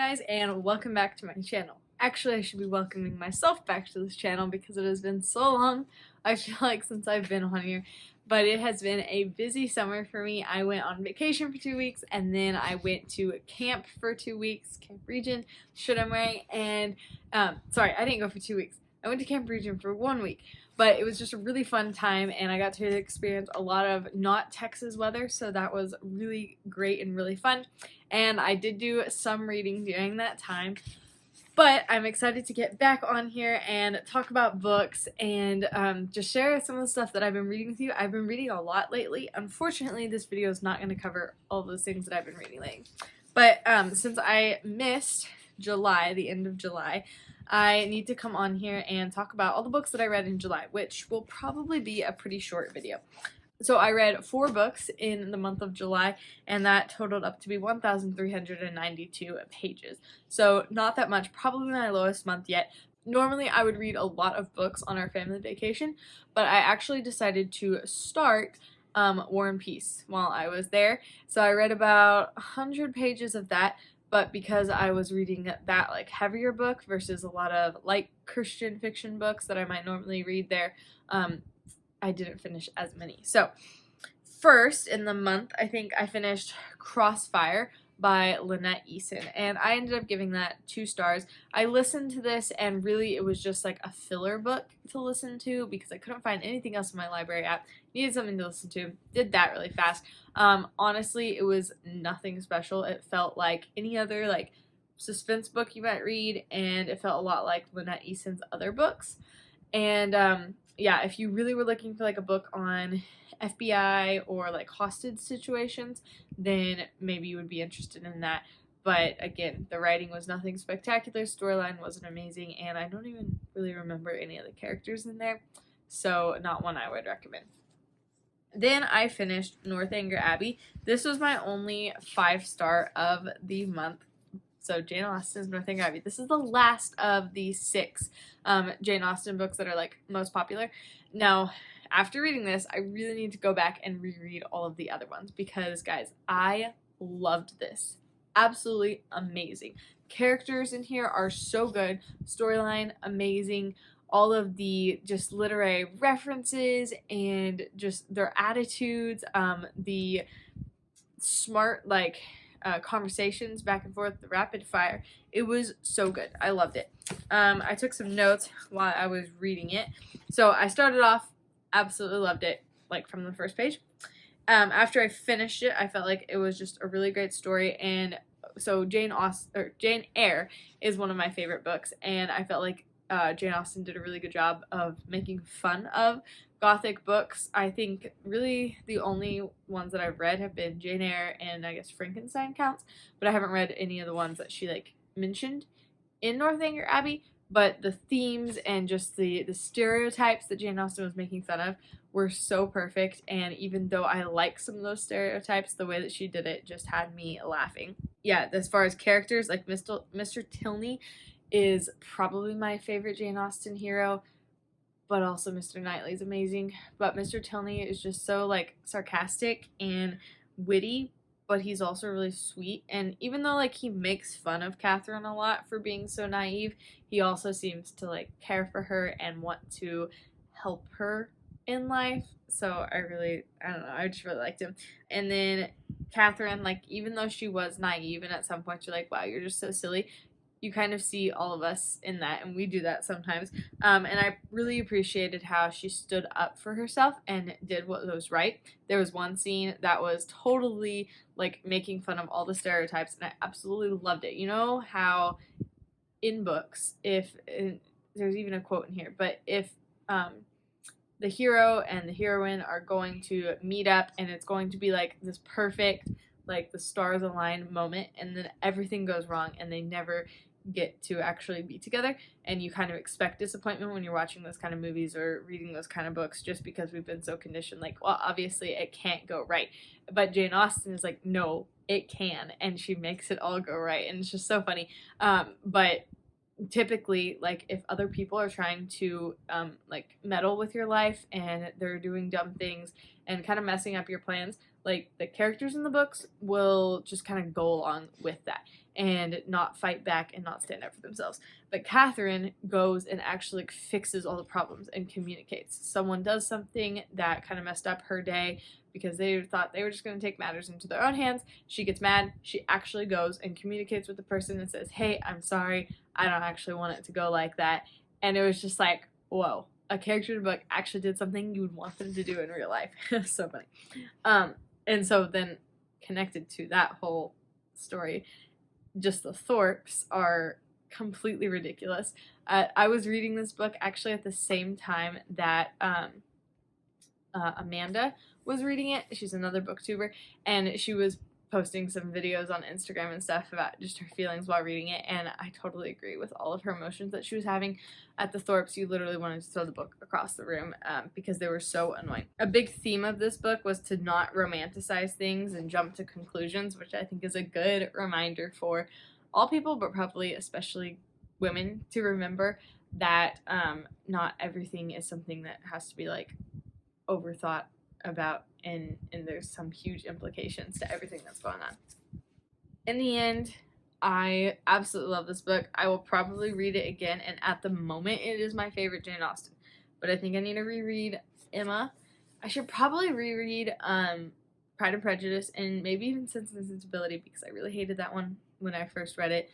guys, and welcome back to my channel. Actually, I should be welcoming myself back to this channel because it has been so long, I feel like, since I've been on here. But it has been a busy summer for me. I went on vacation for 2 weeks, and then I went to camp for 2 weeks, Camp Region, Shudamray, and, sorry, I didn't go for 2 weeks. I went to Camp Region for 1 week, but it was just a really fun time, and I got to experience a lot of not Texas weather, so that was really great and really fun. And I did do some reading during that time, but I'm excited to get back on here and talk about books and just share some of the stuff that I've been reading with you. I've been reading a lot lately. Unfortunately, this video is not going to cover all those things that I've been reading lately. But since I missed July, the end of July, I need to come on here and talk about all the books that I read in July, which will probably be a pretty short video. So I read 4 books in the month of July, and that totaled up to be 1,392 pages. So not that much, probably my lowest month yet. Normally I would read a lot of books on our family vacation, but I actually decided to start War and Peace while I was there. So I read about 100 pages of that, but because I was reading that like heavier book versus a lot of light Christian fiction books that I might normally read there, I didn't finish as many. So first in the month, I think I finished Crossfire by Lynette Eason, and I ended up giving that 2 stars. I listened to this, and really it was just like a filler book to listen to because I couldn't find anything else in my library app. Needed something to listen to. Did that really fast. Honestly, it was nothing special. It felt like any other like suspense book you might read, and it felt a lot like Lynette Eason's other books. And yeah, if you really were looking for like a book on FBI or like hostage situations, then maybe you would be interested in that. But again, the writing was nothing spectacular, storyline wasn't amazing, and I don't even really remember any of the characters in there, so not one I would recommend. Then I finished Northanger Abbey. This was my only 5-star of the month. So Jane Austen's Northanger Abbey. This is the last of the 6 Jane Austen books that are like most popular. Now, after reading this, I really need to go back and reread all of the other ones because, guys, I loved this. Absolutely amazing. Characters in here are so good. Storyline, amazing. All of the just literary references and just their attitudes, the smart, like, conversations back and forth, the rapid fire. It was so good. I loved it. I took some notes while I was reading it. So I started off, absolutely loved it, like from the first page. After I finished it, I felt like it was just a really great story, and so Jane Eyre is one of my favorite books, and I felt like Jane Austen did a really good job of making fun of Gothic books. I think really the only ones that I've read have been Jane Eyre and I guess Frankenstein counts, but I haven't read any of the ones that she like mentioned in Northanger Abbey. But the themes and just the stereotypes that Jane Austen was making fun of were so perfect, and even though I like some of those stereotypes, the way that she did it just had me laughing. Yeah, as far as characters, like Mr. Tilney is probably my favorite Jane Austen hero, but also Mr. Knightley's amazing. But Mr. Tilney is just so like sarcastic and witty, but he's also really sweet. And even though like he makes fun of Catherine a lot for being so naive, he also seems to like care for her and want to help her in life. So I don't know, I just really liked him. And then Catherine, like, even though she was naive and at some point you're like, wow, you're just so silly, you kind of see all of us in that, and we do that sometimes. And I really appreciated how she stood up for herself and did what was right. There was one scene that was totally like making fun of all the stereotypes, and I absolutely loved it. You know how in books, there's even a quote in here, but if the hero and the heroine are going to meet up and it's going to be like this perfect, like the stars align moment, and then everything goes wrong and they never get to actually be together, and you kind of expect disappointment when you're watching those kind of movies or reading those kind of books, just because we've been so conditioned like, well, obviously it can't go right. But Jane Austen is like, no, it can, and she makes it all go right, and it's just so funny. But typically, like, if other people are trying to like meddle with your life and they're doing dumb things and kind of messing up your plans, like, the characters in the books will just kind of go along with that. and not fight back and not stand up for themselves. But Catherine goes and actually fixes all the problems and communicates. Someone does something that kind of messed up her day because they thought they were just going to take matters into their own hands. She gets mad. She actually goes and communicates with the person and says, hey, I'm sorry. I don't actually want it to go like that. And it was just like, whoa, a character in the book actually did something you would want them to do in real life. So funny. And so then connected to that whole story, just the Thorpes are completely ridiculous. I was reading this book actually at the same time that Amanda was reading it. She's another booktuber, and she was posting some videos on Instagram and stuff about just her feelings while reading it, and I totally agree with all of her emotions that she was having at the Thorpes. You literally wanted to throw the book across the room because they were so annoying. A big theme of this book was to not romanticize things and jump to conclusions, which I think is a good reminder for all people, but probably especially women, to remember that not everything is something that has to be like overthought about, and there's some huge implications to everything that's going on. In the end, I absolutely love this book. I will probably read it again, and at the moment it is my favorite Jane Austen, but I think I need to reread Emma. I should probably reread Pride and Prejudice, and maybe even Sense and Sensibility, because I really hated that one when I first read it.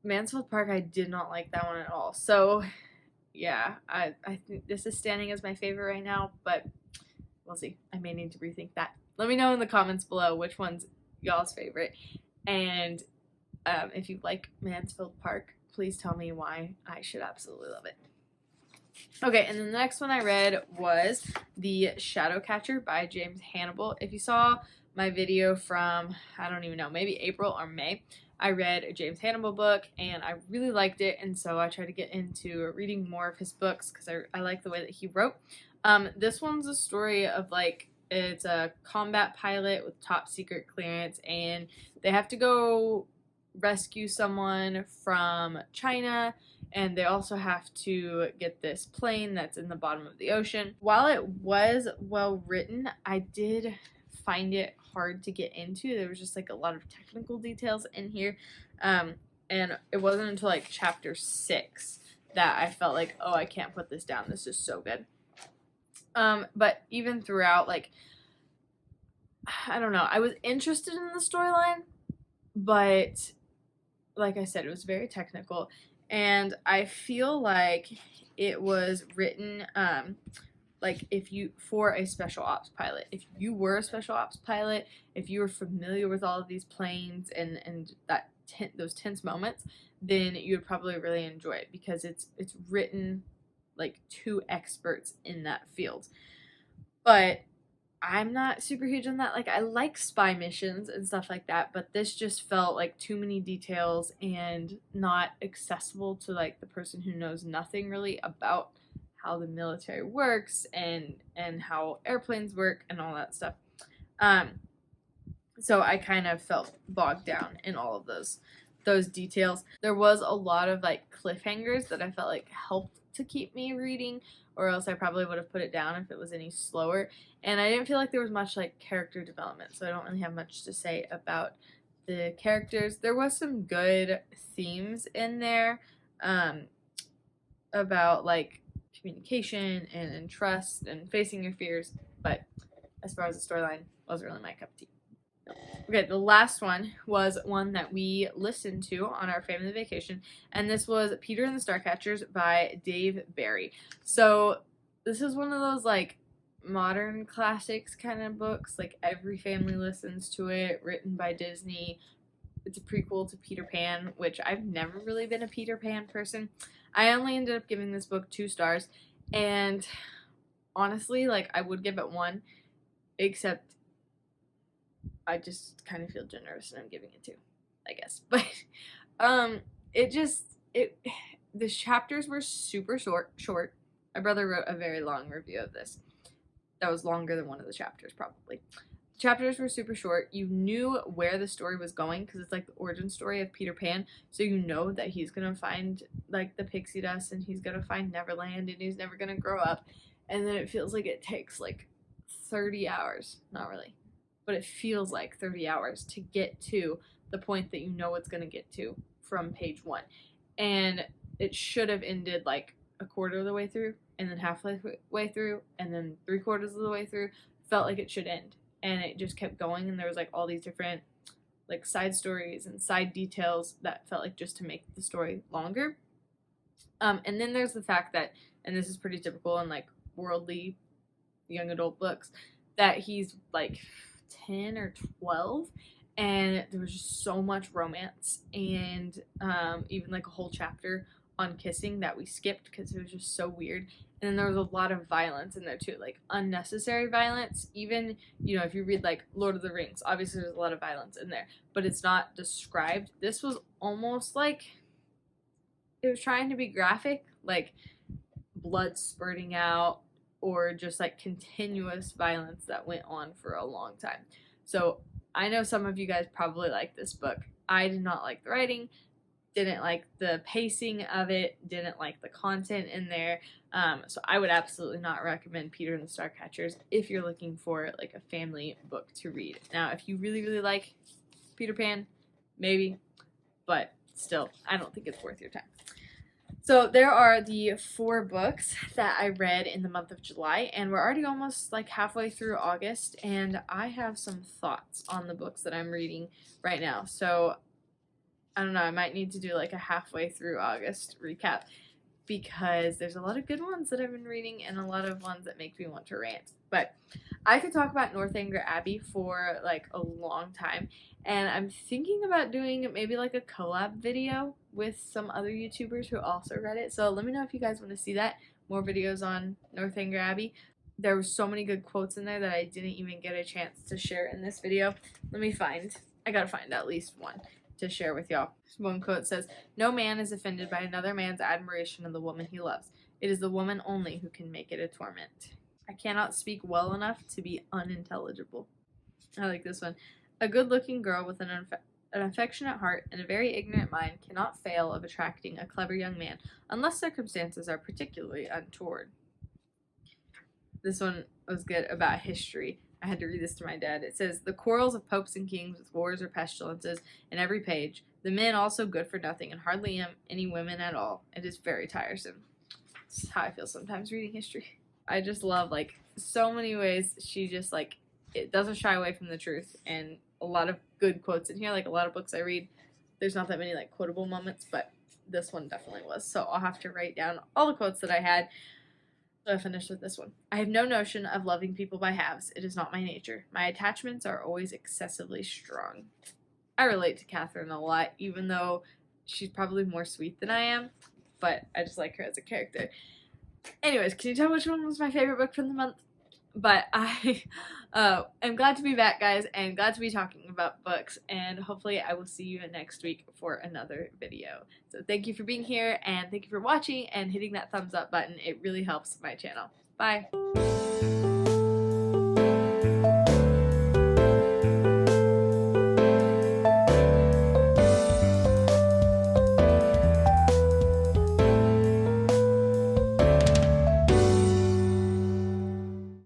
Mansfield Park, I did not like that one at all. So yeah, I think this is standing as my favorite right now, but we'll see. I may need to rethink that. Let me know in the comments below which one's y'all's favorite. And if you like Mansfield Park, please tell me why I should absolutely love it. Okay, and then the next one I read was The Shadowcatcher by James Hannibal. If you saw my video from, I don't even know, maybe April or May, I read a James Hannibal book, and I really liked it, and so I tried to get into reading more of his books because I like the way that he wrote. This one's a story of, like, it's a combat pilot with top secret clearance, and they have to go rescue someone from China, and they also have to get this plane that's in the bottom of the ocean. While it was well written, I did find it hard to get into. There was just like a lot of technical details in here, and it wasn't until like chapter 6 that I felt like, oh, I can't put this down, this is so good. But even throughout, like, I don't know, I was interested in the storyline, but like I said, it was very technical, and I feel like it was written like for a special ops pilot. If you were a special ops pilot, if you were familiar with all of these planes and those tense moments, then you would probably really enjoy it, because it's written like to experts in that field. But I'm not super huge on that. Like, I like spy missions and stuff like that, but this just felt like too many details and not accessible to like the person who knows nothing really about how the military works and how airplanes work and all that stuff. So I kind of felt bogged down in all of those details. There was a lot of like cliffhangers that I felt like helped to keep me reading, or else I probably would have put it down if it was any slower. And I didn't feel like there was much like character development, so I don't really have much to say about the characters. There was some good themes in there about like communication and trust and facing your fears, but as far as the storyline, wasn't really my cup of tea. Okay, the last one was one that we listened to on our family vacation, and this was Peter and the Starcatchers by Dave Barry. So this is one of those like modern classics kind of books, like every family listens to it, written by Disney. It's a prequel to Peter Pan, which I've never really been a Peter Pan person. I only ended up giving this book 2 stars, and honestly, like, I would give it 1, except I just kind of feel generous and I'm giving it 2, I guess. But the chapters were super short. My brother wrote a very long review of this. That was longer than one of the chapters, probably. Chapters were super short. You knew where the story was going because it's like the origin story of Peter Pan, so you know that he's gonna find like the pixie dust, and he's gonna find Neverland, and he's never gonna grow up. And then it feels like it takes like 30 hours, not really, but it feels like 30 hours to get to the point that you know it's going to get to from page 1. And it should have ended like a quarter of the way through, and then halfway through, and then 3/4 of the way through. Felt like it should end, and it just kept going, and there was like all these different like side stories and side details that felt like just to make the story longer. And then there's the fact that, and this is pretty typical in like worldly young adult books, that he's like 10 or 12, and there was just so much romance, and even like a whole chapter on kissing that we skipped because it was just so weird. And then there was a lot of violence in there too, like unnecessary violence. Even, you know, if you read like Lord of the Rings, obviously there's a lot of violence in there, but it's not described. This was almost like it was trying to be graphic, like blood spurting out, or just like continuous violence that went on for a long time. So I know some of you guys probably like this book. I did not like the writing, didn't like the pacing of it, didn't like the content in there. So I would absolutely not recommend Peter and the Starcatchers if you're looking for like a family book to read. Now, if you really, really like Peter Pan, maybe, but still, I don't think it's worth your time. So there are the 4 books that I read in the month of July, and we're already almost like halfway through August, and I have some thoughts on the books that I'm reading right now. So I don't know, I might need to do like a halfway through August recap, because there's a lot of good ones that I've been reading and a lot of ones that make me want to rant. But I could talk about Northanger Abbey for like a long time, and I'm thinking about doing maybe like a collab video with some other YouTubers who also read it. So let me know if you guys want to see that. More videos on Northanger Abbey. There were so many good quotes in there that I didn't even get a chance to share in this video. I gotta find at least one to share with y'all. One quote says, "No man is offended by another man's admiration of the woman he loves. It is the woman only who can make it a torment." I cannot speak well enough to be unintelligible. I like this one. "A good-looking girl with an affectionate heart and a very ignorant mind cannot fail of attracting a clever young man, unless circumstances are particularly untoward." This one was good about history. I had to read this to my dad. It says, "The quarrels of popes and kings with wars or pestilences in every page. The men also good for nothing, and hardly any women at all. It is very tiresome." This is how I feel sometimes reading history. I just love, like, so many ways she just, like, it doesn't shy away from the truth, and a lot of good quotes in here. Like, a lot of books I read, there's not that many, like, quotable moments, but this one definitely was. So I'll have to write down all the quotes that I had. So I finished with this one. "I have no notion of loving people by halves. It is not my nature. My attachments are always excessively strong." I relate to Catherine a lot, even though she's probably more sweet than I am, but I just like her as a character. Anyways, can you tell which one was my favorite book from the month? But I am glad to be back, guys, and glad to be talking about books, and hopefully I will see you next week for another video. So thank you for being here, and thank you for watching and hitting that thumbs up button. It really helps my channel. Bye!